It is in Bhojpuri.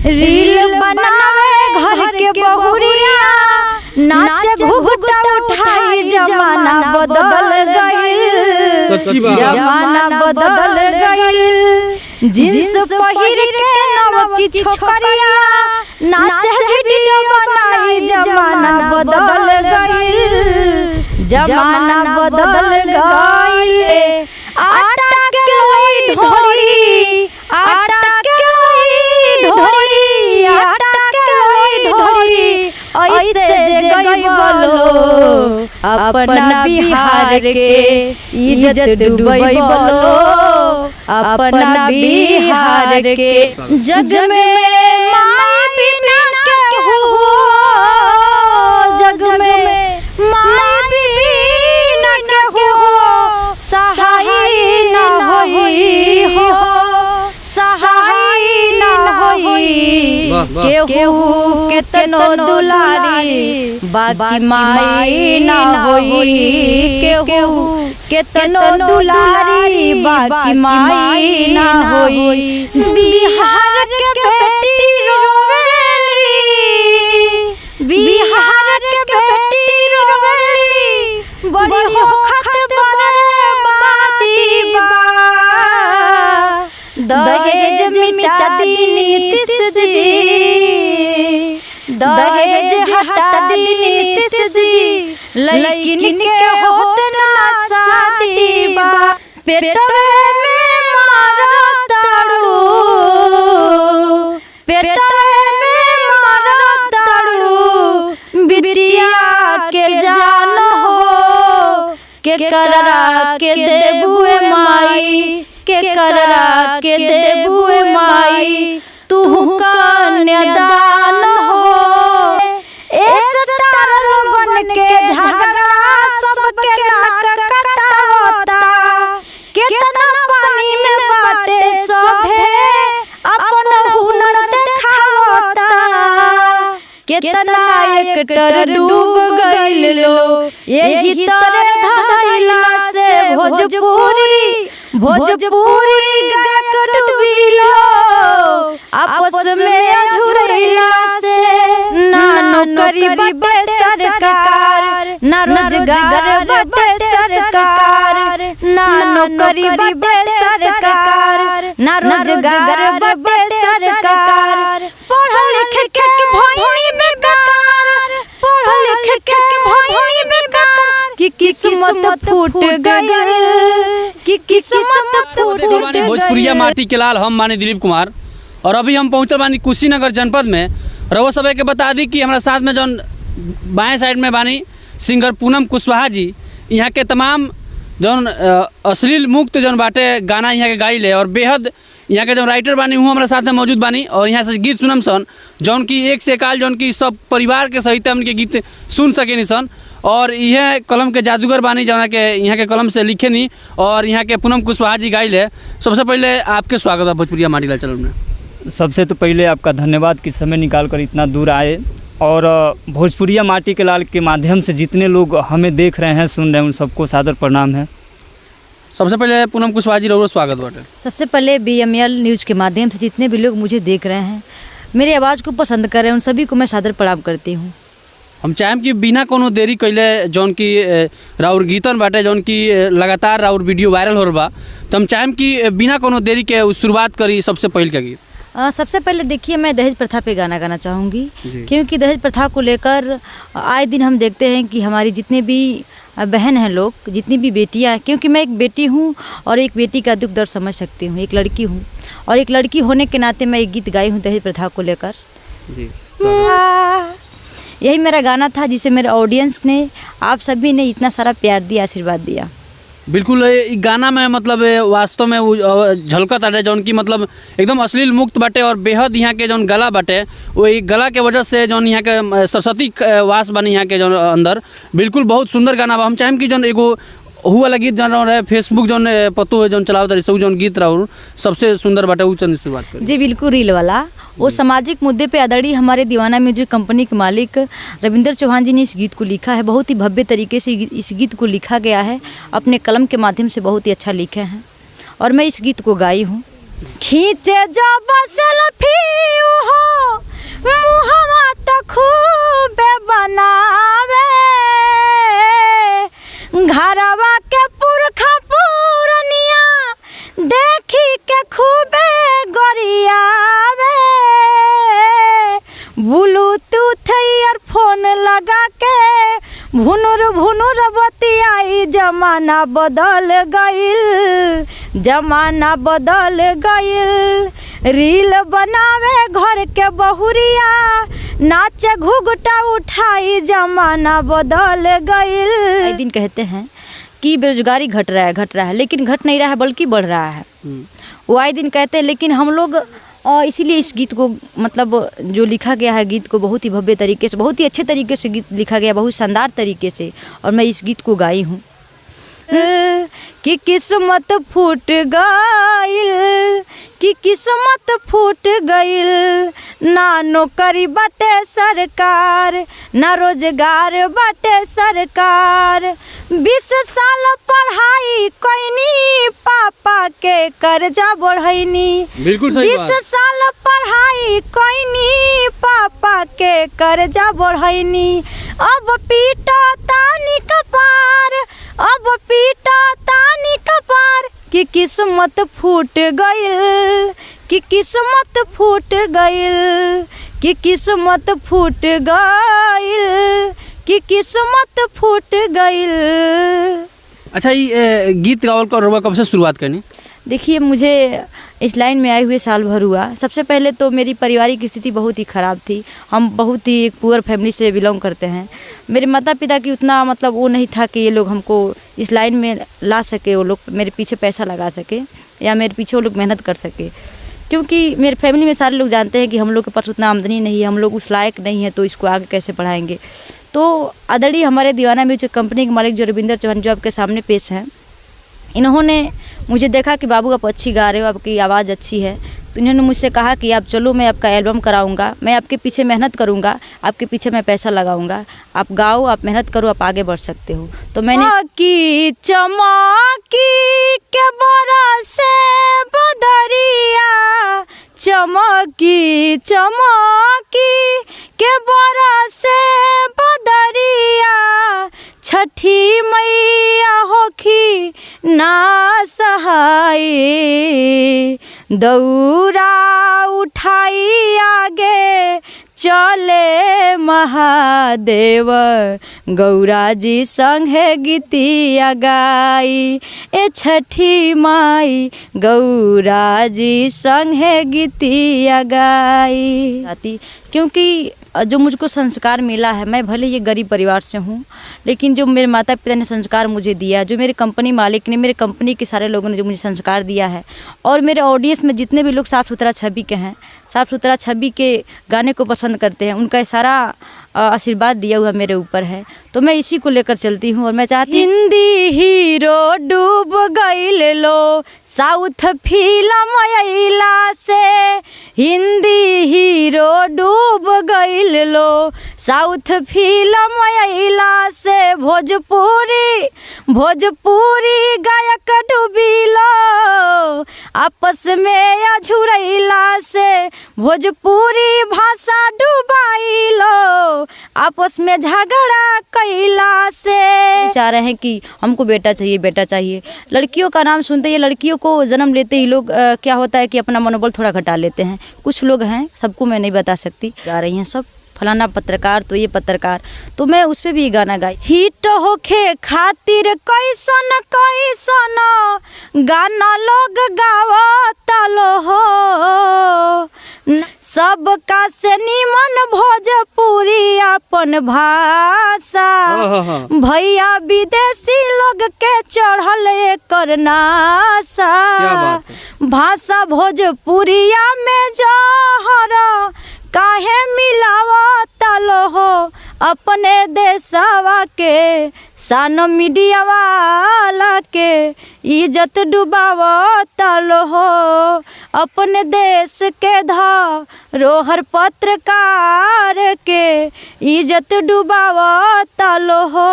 रील बनावे घर के बहुरिया, नाच घुघुटा उठाई, जमाना बदल गइल, जमाना बदल गइल। जींस पहिर के नवकी छोकरिया, नाच वीडियो बनाई, जमाना बदल गइल, जमाना बदल गइल। आटा के लोई ढोरी, आटा के लोई ढोरी, आटा के लोई ढोरी, ऐसे जे गई बोलो अपना बिहार के इज्जत डूबई बोलो अपना बिहार के। जग में माई बिना केहू, जग में माई बिना केहू सहाय न होई हो, सहाय न होई। केहू केतनो दुलारी बाकी माई न होई, केहू केतनो दुलारी बाकी माई न होई। बिहार के बेटी रोवेली, बिहार के बेटी रोवेली, बड़ी होखत बर्बादी बा। दहेज मिटा दी नीतीश जी, दहेज हटा दी नीतीश जी, लड़किन के होत ना शादी बा। पेटवे में मारो ताड़ू, पेटवे में मारो ताड़ू, बिटिया के जान हो, के कररा के देबुए माई, के कररा के देबुए माई, तू कन्यादान हो। इस स्टार लोगन के झगड़ा सबके नाक कटावता, कितना पानी में बाटे सभे अपन हुनर दिखावता, कितना एक्टर डूब गइल लो यही तरह धइला से। भोजपुरी भोजपुरी गायक डूबिलो आपस में अझुरैला से। ना नौकरी बटे सरकार, ना रोजगार बटे सरकार, ना नौकरी बटे सरकार, ना रोजगार बटे सरकार। पढ़ लिख के भइनी बेकार, पढ़ लिख के भइनी बेकार, कि किस्मत फूट गइल, कि किस्मत फूट गइल। भोजपुरिया माटी के लाल हम माने दिलीप कुमार, और अभी हम पहुंचल बानी कुशीनगर जनपद में। रउआ सब के बता दी कि हमारा साथ में जौन बाएं साइड में बानी सिंगर पूनम कुशवाहा जी, यहाँ के तमाम जौन अश्लील मुक्त जौन बाटे गाना यहाँ के गाइल है, और बेहद यहाँ के जौन राइटर बानी वो हमारे साथ में मौजूद बानी। और यहाँ से गीत सुनम सन जौन की एक से एकाल जौन की सब परिवार के सहित हमके गीत सुन सके सन। और यह कलम के जादूगर बानी जौन के यहाँ के कलम से लिखे नहीं, और यहाँ के पूनम कुशवाहा जी गाइल है। सबसे पहले आपके स्वागत है भोजपुरिया माटी लाल चैनल में। सबसे तो पहले आपका धन्यवाद कि समय निकाल कर इतना दूर आए, और भोजपुरिया माटी के लाल के माध्यम से जितने लोग हमें देख रहे हैं सुन रहे हैं उन सबको सादर प्रणाम है। सबसे पहले पूनम कुशवाहा जी रउआ स्वागत बाटे। सबसे पहले BML न्यूज़ के माध्यम से जितने भी लोग मुझे देख रहे हैं, मेरी आवाज़ को पसंद कर रहे हैं, उन सभी को मैं सादर प्रणाम करती हूँ। हम चाहें कि बिना कोनो देरी कैले जौन की राउर गीतन बाटे जौन की लगातार राउर वीडियो वायरल हो रहा, तो हम चाहें कि बिना कोनो देरी के शुरुआत करी सबसे पहले का गीत। सबसे पहले देखिए, मैं दहेज प्रथा पे गाना गाना चाहूँगी, क्योंकि दहेज प्रथा को लेकर आए दिन हम देखते हैं कि हमारी जितने भी बहन हैं लोग, जितनी भी बेटियां हैं, क्योंकि मैं एक बेटी हूं और एक बेटी का दुख दर्द समझ सकती हूं, एक लड़की हूं, और एक लड़की होने के नाते मैं एक गीत गाई हूं दहेज प्रथा को लेकर। यही मेरा गाना था जिसे मेरे ऑडियंस ने, आप सभी ने इतना सारा प्यार दिया, आशीर्वाद दिया। बिल्कुल, गाना में मतलब वास्तव में झलकत आटे जौन की मतलब एकदम अश्लील मुक्त बाटे, और बेहद यहाँ के जौन गला बाटे वो गला के वजह से जौन यहाँ के सरस्वती वास बनी यहाँ के जौन अंदर, बिल्कुल बहुत सुंदर गाना बा। हम चाहें कि जौन एगो हुआ वाला गीत जौन रहे फेसबुक जौन पतो है जौन चलावत रही सब जौन गीत रहा सबसे सुंदर बाटे वो चंद शुरुआत करें। जी बिल्कुल, रील वाला वो सामाजिक मुद्दे पे आधारित हमारे दीवाना म्यूजिक कंपनी के मालिक रविंदर चौहान जी ने इस गीत को लिखा है। बहुत ही भव्य तरीके से इस गीत को लिखा गया है, अपने कलम के माध्यम से बहुत ही अच्छा लिखे हैं, और मैं इस गीत को गाई हूँ। खींचे जब सेल्फी हो भुनुर भुनुर बतियाई जमाना बदल गइल, जमाना बदल गइल। रील बनावे घर के बहुरिया, नाचे घुघटा उठाई जमाना बदल गइल। एक दिन कहते हैं कि बेरोजगारी घट रहा है, लेकिन घट नहीं रहा है बल्कि बढ़ रहा है। वो आए दिन कहते हैं, लेकिन हम लोग इसीलिए इस गीत को मतलब जो लिखा गया है गीत को बहुत ही भव्य तरीके से, बहुत ही अच्छे तरीके से गीत लिखा गया, बहुत शानदार तरीके से, और मैं इस गीत को गाई हूँ कि किस्मत फूट गइल, कि किस्मत फूट गइल। ना नौकरी बाटे सरकार, ना रोजगार बाटे सरकार। 20 साल पढ़ाई कइनी, पापा के कर्जा बढ़ैनी। बिल्कुल सही बात। 20 साल पढ़ाई कइनी, पापा के कर्जा बढ़ैनी। अब पीटा तानी कपार, अब पीटा तानी कपार। कि किस्मत फूट गइल, कि किस्मत फूट गइल, कि किस्मत फूट गइल, कि किस्मत फूट गइल। अच्छा, ये गीत गावल का रुआ कब से शुरुआत करनी? देखिए, मुझे इस लाइन में आए हुए साल भर हुआ। सबसे पहले तो मेरी पारिवारिक स्थिति बहुत ही ख़राब थी। हम बहुत ही एक पुअर फैमिली से बिलोंग करते हैं। मेरे माता पिता की उतना मतलब वो नहीं था कि ये लोग हमको इस लाइन में ला सके, वो लोग मेरे पीछे पैसा लगा सके या मेरे पीछे वो लोग मेहनत कर सके। क्योंकि मेरे फैमिली में सारे लोग जानते हैं कि हम लोग के पास उतना आमदनी नहीं है, हम लोग उस लायक नहीं है, तो इसको आगे कैसे बढ़ाएंगे। तो आदरणीय हमारे दीवाना म्यूजिक कंपनी के मालिक जो रविंदर चौहान, जो आपके सामने पेश हैं, इन्होंने मुझे देखा कि बाबू आप अच्छी गा रहे हो, आपकी आवाज़ अच्छी है, तो इन्होंने मुझसे कहा कि आप चलो, मैं आपका एल्बम कराऊंगा, मैं आपके पीछे मेहनत करूंगा, आपके पीछे मैं पैसा लगाऊंगा, आप गाओ, आप मेहनत करो, आप आगे बढ़ सकते हो। तो मैंने की चमकी के बरसे बदरिया, चमकी चमकी के बरसे बदरिया, छठी मैया होखी ना सहाय, दौरा उठाई आगे चले महादेव, गौरा जी संगे गीतिया गाई। ए छठी माई गौरा जी संगे गीतिया गाई। क्योंकि जो मुझको संस्कार मिला है, मैं भले ये गरीब परिवार से हूँ, लेकिन जो मेरे माता पिता ने संस्कार मुझे दिया, जो मेरे कंपनी मालिक ने, मेरे कंपनी के सारे लोगों ने जो मुझे संस्कार दिया है, और मेरे ऑडियंस में जितने भी लोग साफ़ सुथरा छवि के हैं, साफ़ सुथरा छवि के गाने को पसंद करते हैं, उनका सारा आशीर्वाद दिया हुआ मेरे ऊपर है। तो मैं इसी को लेकर चलती हूँ। और मैं चाहती हिंदी हीरो डूब गइल लो, साउथ फिल्म अइला से, हिंदी हीरो डूब गइल लो, साउथ फिल्म अइला से, भोजपुरी गायक डूबिलो, आपस में अझुरैला से, भोजपुरी भाषा डुबाइलो, आपस में झगड़ा कैला से। चाह रहे हैं कि हमको बेटा चाहिए, बेटा चाहिए। लड़कियों का नाम सुनते ही, लड़कियों को जन्म लेते ही लोग क्या होता है कि अपना मनोबल थोड़ा घटा लेते हैं। कुछ लोग हैं, सबको मैं नहीं बता सकती, गा रही हैं सब, फलाना पत्रकार तो ये पत्रकार, तो मैं उस पर भी गाना गाई। हिट होखे खातिर कैसन कैसन गाना लोग गावता लो हो, सबका से निमन भोजपुरी अपन भाषा, भैया विदेशी लोग के चढ़ल एकर नासा, भाषा भोजपुरिया में जहर काहे मिलावता लो हो, अपने देशवा के शान मीडिया वाला के इज्जत डुबावता लो हो, अपने देश के धरोहर पत्रकार के इज्जत डुबावता लो हो।